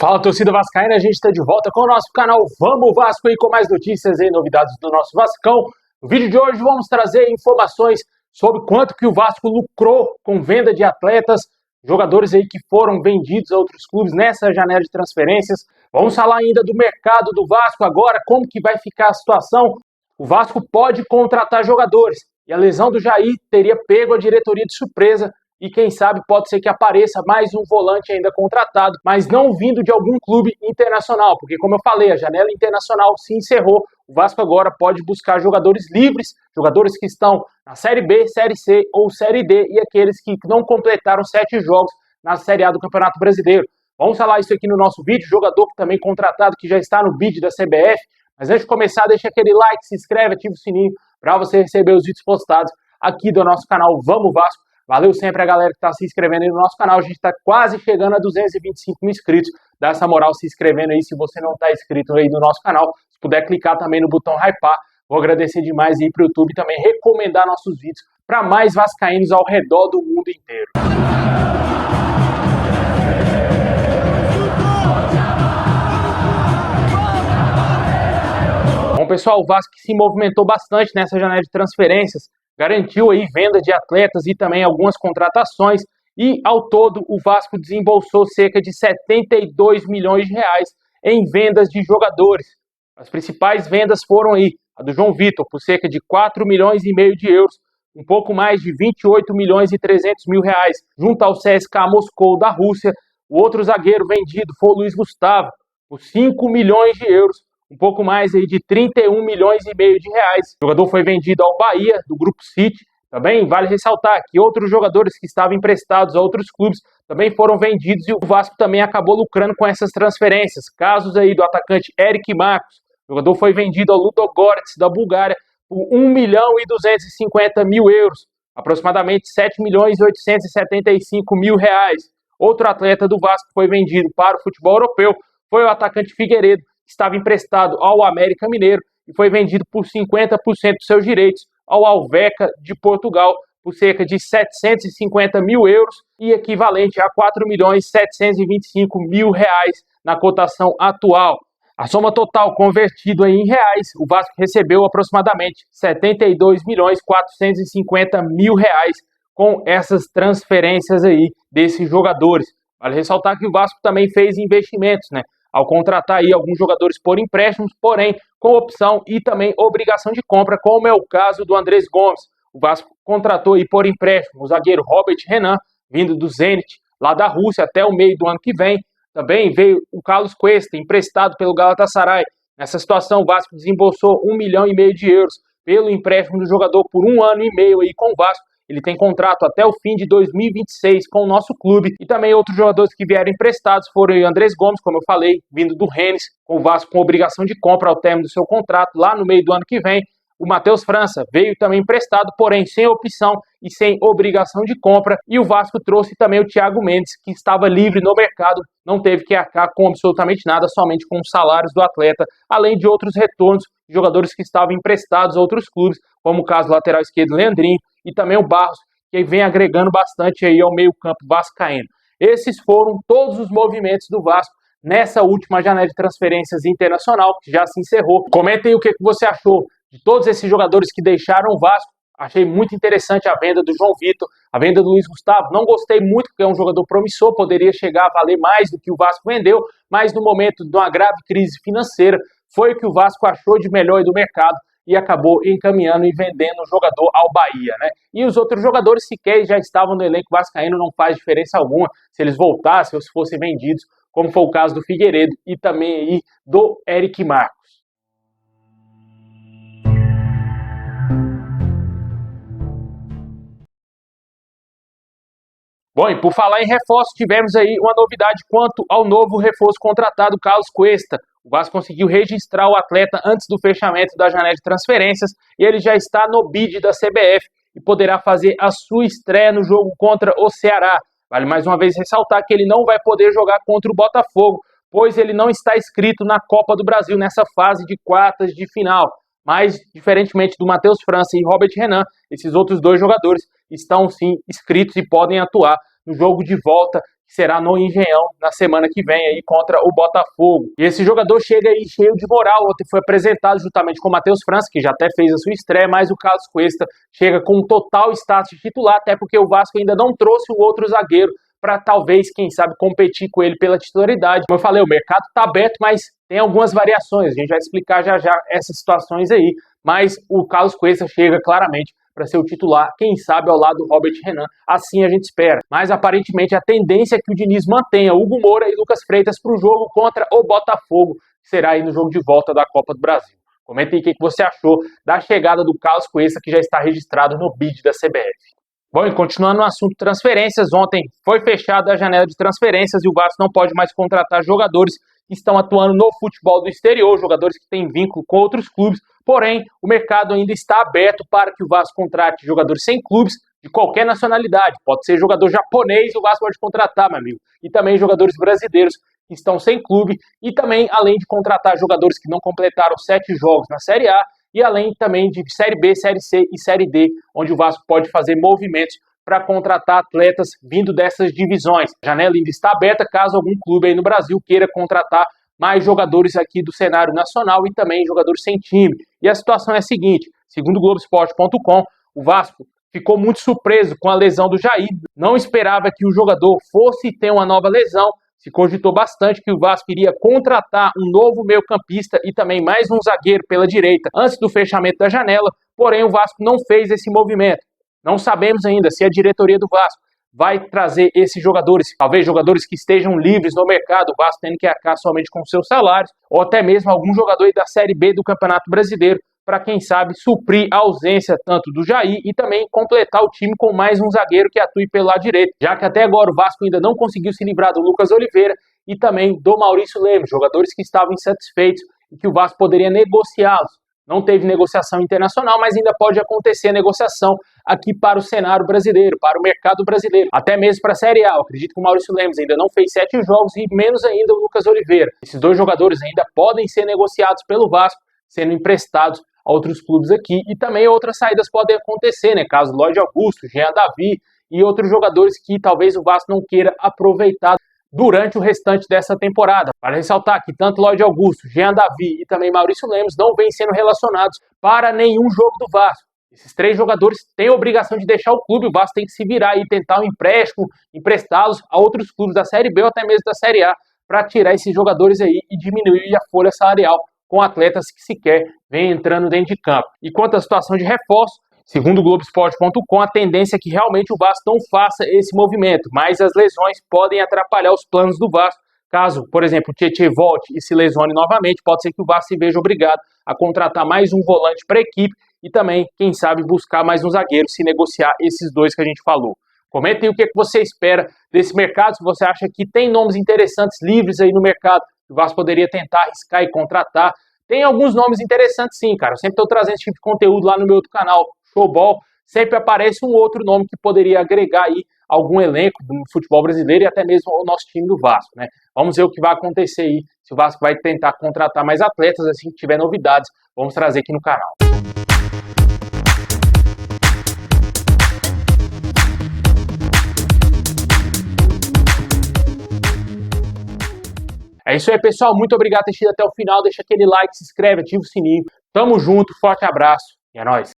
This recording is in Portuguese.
Fala, torcida vascaína, a gente está de volta com o nosso canal Vamos Vasco e com mais notícias e novidades do nosso Vascão. No vídeo de hoje vamos trazer informações sobre quanto que o Vasco lucrou com venda de atletas, jogadores aí que foram vendidos a outros clubes nessa janela de transferências. Vamos falar ainda do mercado do Vasco agora, como que vai ficar a situação. O Vasco pode contratar jogadores e a lesão do Jair teria pego a diretoria de surpresa. E quem sabe pode ser que apareça mais um volante ainda contratado, mas não vindo de algum clube internacional, porque como eu falei, a janela internacional se encerrou. O Vasco agora pode buscar jogadores livres, jogadores que estão na Série B, Série C ou Série D e aqueles que não completaram 7 jogos na Série A do Campeonato Brasileiro. Vamos falar isso aqui no nosso vídeo, jogador também contratado que já está no bid da CBF. Mas antes de começar, deixa aquele like, se inscreve, ativa o sininho para você receber os vídeos postados aqui do nosso canal Vamos Vasco. Valeu sempre a galera que está se inscrevendo aí no nosso canal. A gente está quase chegando a 225 mil inscritos. Dá essa moral se inscrevendo aí se você não está inscrito aí no nosso canal. Se puder clicar também no botão hypar. Vou agradecer demais aí para o YouTube também recomendar nossos vídeos para mais vascaínos ao redor do mundo inteiro. Bom, pessoal, o Vasco se movimentou bastante nessa janela de transferências. Garantiu aí venda de atletas e também algumas contratações e ao todo o Vasco desembolsou cerca de 72 milhões de reais em vendas de jogadores. As principais vendas foram aí a do João Vitor por cerca de 4 milhões e meio de euros, um pouco mais de 28 milhões e 300 mil reais, junto ao CSKA Moscou da Rússia. O outro zagueiro vendido foi o Luiz Gustavo por 5 milhões de euros. Um pouco mais aí de 31 milhões e meio de reais. O jogador foi vendido ao Bahia, do Grupo City. Também vale ressaltar que outros jogadores que estavam emprestados a outros clubes também foram vendidos e o Vasco também acabou lucrando com essas transferências. Casos aí do atacante Eric Marcos. O jogador foi vendido ao Ludogorets, da Bulgária, por 1 milhão e 250 mil euros. Aproximadamente 7 milhões e 875 mil reais. Outro atleta do Vasco foi vendido para o futebol europeu foi o atacante Figueiredo, que estava emprestado ao América Mineiro e foi vendido por 50% dos seus direitos ao Alverca de Portugal por cerca de 750 mil euros e equivalente a 4 milhões 725 mil reais na cotação atual. A soma total convertido aí em reais, o Vasco recebeu aproximadamente 72 milhões 450 mil reais com essas transferências aí desses jogadores. Vale ressaltar que o Vasco também fez investimentos, né? Ao contratar aí alguns jogadores por empréstimos, porém com opção e também obrigação de compra, como é o caso do Andrés Gomes. O Vasco contratou aí por empréstimo o zagueiro Robert Renan, vindo do Zenit, lá da Rússia, até o meio do ano que vem. Também veio o Carlos Cuesta, emprestado pelo Galatasaray. Nessa situação, o Vasco desembolsou 1 milhão e meio de euros pelo empréstimo do jogador por 1 ano e meio aí com o Vasco. Ele tem contrato até o fim de 2026 com o nosso clube. E também outros jogadores que vieram emprestados foram o Andrés Gomes, como eu falei, vindo do Rennes, com o Vasco com obrigação de compra ao término do seu contrato, lá no meio do ano que vem. O Matheus França veio também emprestado, porém sem opção e sem obrigação de compra. E o Vasco trouxe também o Thiago Mendes, que estava livre no mercado, não teve que arcar com absolutamente nada, somente com os salários do atleta, além de outros retornos de jogadores que estavam emprestados a outros clubes, como o caso do lateral esquerdo Leandrinho, e também o Barros, que vem agregando bastante aí ao meio-campo vascaíno. Esses foram todos os movimentos do Vasco nessa última janela de transferências internacional, que já se encerrou. Comentem aí o que você achou de todos esses jogadores que deixaram o Vasco. Achei muito interessante a venda do João Vitor, a venda do Luiz Gustavo. Não gostei muito, porque é um jogador promissor, poderia chegar a valer mais do que o Vasco vendeu, mas no momento de uma grave crise financeira, foi o que o Vasco achou de melhor do mercado e acabou encaminhando e vendendo o jogador ao Bahia, né? E os outros jogadores sequer já estavam no elenco vascaíno, não faz diferença alguma se eles voltassem ou se fossem vendidos, como foi o caso do Figueiredo e também aí do Eric Marcos. Bom, e por falar em reforço, tivemos aí uma novidade quanto ao novo reforço contratado, Carlos Cuesta. O Vasco conseguiu registrar o atleta antes do fechamento da janela de transferências e ele já está no bid da CBF e poderá fazer a sua estreia no jogo contra o Ceará. Vale mais uma vez ressaltar que ele não vai poder jogar contra o Botafogo, pois ele não está inscrito na Copa do Brasil nessa fase de quartas de final. Mas, diferentemente do Matheus França e Robert Renan, esses outros dois jogadores estão sim inscritos e podem atuar no jogo de volta que será no Engenhão na semana que vem aí contra o Botafogo. E esse jogador chega aí cheio de moral, ontem foi apresentado juntamente com o Matheus França, que já até fez a sua estreia, mas o Carlos Cuesta chega com um total status de titular, até porque o Vasco ainda não trouxe o outro zagueiro para talvez, quem sabe, competir com ele pela titularidade. Como eu falei, o mercado está aberto, mas tem algumas variações, a gente vai explicar já já essas situações aí, mas o Carlos Cuesta chega claramente para ser o titular, quem sabe ao lado do Robert Renan, assim a gente espera. Mas aparentemente a tendência é que o Diniz mantenha Hugo Moura e Lucas Freitas para o jogo contra o Botafogo, que será aí no jogo de volta da Copa do Brasil. Comenta aí o que você achou da chegada do Carlos Cuesta, que já está registrado no bid da CBF. Bom, e continuando no assunto transferências, ontem foi fechada a janela de transferências e o Vasco não pode mais contratar jogadores que estão atuando no futebol do exterior, jogadores que têm vínculo com outros clubes, porém, o mercado ainda está aberto para que o Vasco contrate jogadores sem clubes de qualquer nacionalidade, pode ser jogador japonês, o Vasco pode contratar, meu amigo, e também jogadores brasileiros que estão sem clube, e também, além de contratar jogadores que não completaram 7 jogos na Série A, e além também de Série B, Série C e Série D, onde o Vasco pode fazer movimentos para contratar atletas vindo dessas divisões. A janela ainda está aberta caso algum clube aí no Brasil queira contratar mais jogadores aqui do cenário nacional e também jogadores sem time. E a situação é a seguinte, segundo o Globoesporte.com, o Vasco ficou muito surpreso com a lesão do Jair, não esperava que o jogador fosse ter uma nova lesão, se cogitou bastante que o Vasco iria contratar um novo meio-campista e também mais um zagueiro pela direita antes do fechamento da janela, porém o Vasco não fez esse movimento. Não sabemos ainda se a diretoria do Vasco vai trazer esses jogadores, talvez jogadores que estejam livres no mercado, o Vasco tendo que arcar somente com seus salários, ou até mesmo algum jogador da Série B do Campeonato Brasileiro, para quem sabe suprir a ausência tanto do Jair e também completar o time com mais um zagueiro que atue pelo lado direito, já que até agora o Vasco ainda não conseguiu se livrar do Lucas Oliveira e também do Maurício Lemos, jogadores que estavam insatisfeitos e que o Vasco poderia negociá-los. Não teve negociação internacional, mas ainda pode acontecer a negociação aqui para o cenário brasileiro, para o mercado brasileiro, até mesmo para a Série A. Eu acredito que o Maurício Lemos ainda não fez 7 jogos e menos ainda o Lucas Oliveira. Esses dois jogadores ainda podem ser negociados pelo Vasco, sendo emprestados a outros clubes aqui, e também outras saídas podem acontecer, né? Caso Lloyd Augusto, Jean Davi e outros jogadores que talvez o Vasco não queira aproveitar durante o restante dessa temporada. Para ressaltar que tanto Lloyd Augusto, Jean Davi e também Maurício Lemos não vêm sendo relacionados para nenhum jogo do Vasco. Esses 3 jogadores têm a obrigação de deixar o clube, o Vasco tem que se virar e tentar um empréstimo, emprestá-los a outros clubes da Série B ou até mesmo da Série A, para tirar esses jogadores aí e diminuir a folha salarial com atletas que sequer vêm entrando dentro de campo. E quanto à situação de reforço, segundo o Globoesporte.com, a tendência é que realmente o Vasco não faça esse movimento, mas as lesões podem atrapalhar os planos do Vasco. Caso, por exemplo, o Tietê volte e se lesione novamente, pode ser que o Vasco se veja obrigado a contratar mais um volante para a equipe e também, quem sabe, buscar mais um zagueiro se negociar esses 2 que a gente falou. Comentem o que você espera desse mercado, se você acha que tem nomes interessantes livres aí no mercado, que o Vasco poderia tentar arriscar e contratar. Tem alguns nomes interessantes sim, cara. Eu sempre estou trazendo esse tipo de conteúdo lá no meu outro canal, Showball. Sempre aparece um outro nome que poderia agregar aí algum elenco do futebol brasileiro e até mesmo o nosso time do Vasco, né? Vamos ver o que vai acontecer aí, se o Vasco vai tentar contratar mais atletas, assim que tiver novidades, vamos trazer aqui no canal. É isso aí, pessoal. Muito obrigado por ter assistido até o final. Deixa aquele like, se inscreve, ativa o sininho. Tamo junto, forte abraço e é nóis.